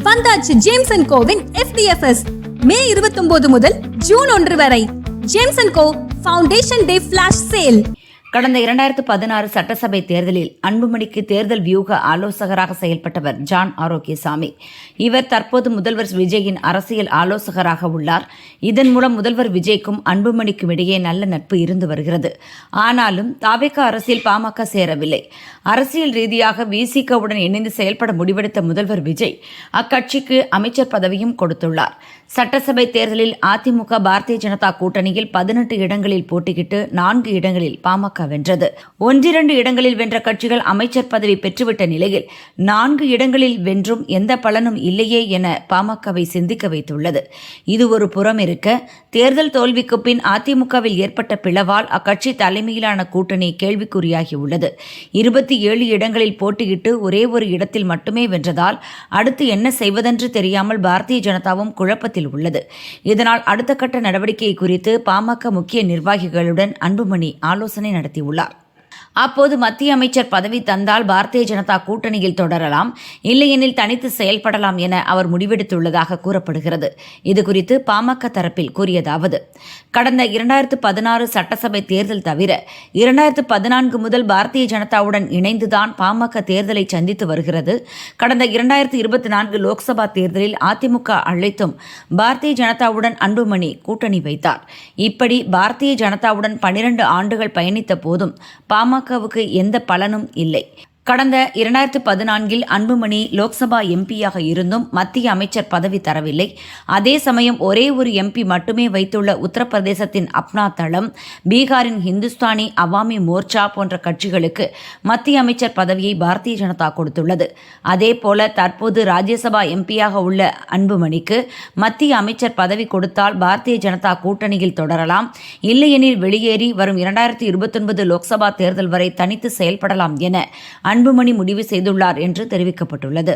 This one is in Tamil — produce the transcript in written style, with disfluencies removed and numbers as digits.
வந்தாச்சு ஜேம்ஸ் அண்ட் கோவின் FDFS மே 29 முதல் ஜூன் 1 வரை. James and Co foundation day flash sale. கடந்த 2016 சட்டசபை தேர்தலில் அன்புமணிக்கு தேர்தல் வியூக ஆலோசகராக செயல்பட்டவர் ஜான் ஆரோக்கியசாமி. இவர் தற்போது முதல்வர் விஜயின் அரசியல் ஆலோசகராக உள்ளார். இதன் மூலம் முதல்வர் விஜய்க்கும் அன்புமணிக்கும் இடையே நல்ல நட்பு இருந்து வருகிறது. ஆனாலும் தாவேக அரசியல் பாமக சேரவில்லை. அரசியல் ரீதியாக விசிகவுடன் இணைந்து செயல்பட முடிவெடுத்த முதல்வர் விஜய் அக்கட்சிக்கு அமைச்சர் பதவியும் கொடுத்துள்ளார். சட்டசபை தேர்தலில் அதிமுக பாரதிய ஜனதா கூட்டணியில் 18 இடங்களில் போட்டியிட்டு 4 இடங்களில் பாமக வென்றது. 1-2 இடங்களில் வென்ற கட்சிகள் அமைச்சர் பதவி பெற்றுவிட்ட நிலையில் 4 இடங்களில் வென்றும் எந்த பலனும் இல்லையே என பாமகவை சிந்திக்க வைத்துள்ளது. இது ஒரு புறம் இருக்க, தேர்தல் தோல்விக்கு பின் அதிமுகவில் ஏற்பட்ட பிளவால் அக்கட்சி தலைமையிலான கூட்டணி கேள்விக்குறியாகியுள்ளது. 27 இடங்களில் போட்டியிட்டு ஒரே ஒரு இடத்தில் மட்டுமே வென்றதால் அடுத்து என்ன செய்வதென்று தெரியாமல் பாரதிய ஜனதாவும் குழப்பத்தில் உள்ளது. இதனால் அடுத்த கட்ட நடவடிக்கை குறித்து பாமக முக்கிய நிர்வாகிகளுடன் அன்புமணி ஆலோசனை நடத்தியுள்ளார். அப்போது மத்திய அமைச்சர் பதவி தந்தால் பாரதிய ஜனதா கூட்டணியில் தொடரலாம், இல்லையெனில் தனித்து செயல்படலாம் என அவர் முடிவெடுத்துள்ளதாக கூறப்படுகிறது. இதுகுறித்து பாமக தரப்பில் கூறியதாவது: கடந்த 2016 சட்டசபை தேர்தல் தவிர 2014 முதல் பாரதிய ஜனதாவுடன் இணைந்துதான் பாமக தேர்தலை சந்தித்து வருகிறது. கடந்த 2024 லோக்சபா தேர்தலில் அதிமுக அழைத்தும் பாரதிய ஜனதாவுடன் அன்புமணி கூட்டணி வைத்தார். இப்படி பாரதிய ஜனதாவுடன் 12 ஆண்டுகள் பயணித்த போதும் பாமகவுக்கு எந்த பலனும் இல்லை. கடந்த 2014 அன்புமணி லோக்சபா எம்பியாக இருந்தும் மத்திய அமைச்சர் பதவி தரவில்லை. அதே சமயம் ஒரே ஒரு எம்பி மட்டுமே வைத்துள்ள உத்தரப்பிரதேசத்தின் அப்னா தளம், பீகாரின் ஹிந்துஸ்தானி அவாமி மோர்ச்சா போன்ற கட்சிகளுக்கு மத்திய அமைச்சர் பதவியை பாரதிய ஜனதா கொடுத்துள்ளது. அதேபோல தற்போது ராஜ்யசபா எம்பியாக உள்ள அன்புமணிக்கு மத்திய அமைச்சர் பதவி கொடுத்தால் பாரதிய ஜனதா கூட்டணியில் தொடரலாம், இல்லையெனில் வெளியேறி வரும் 2029 லோக்சபா தேர்தல் வரை தனித்து செயல்படலாம் என அன்புமணி முடிவு செய்துள்ளார் என்று தெரிவிக்கப்பட்டுள்ளது.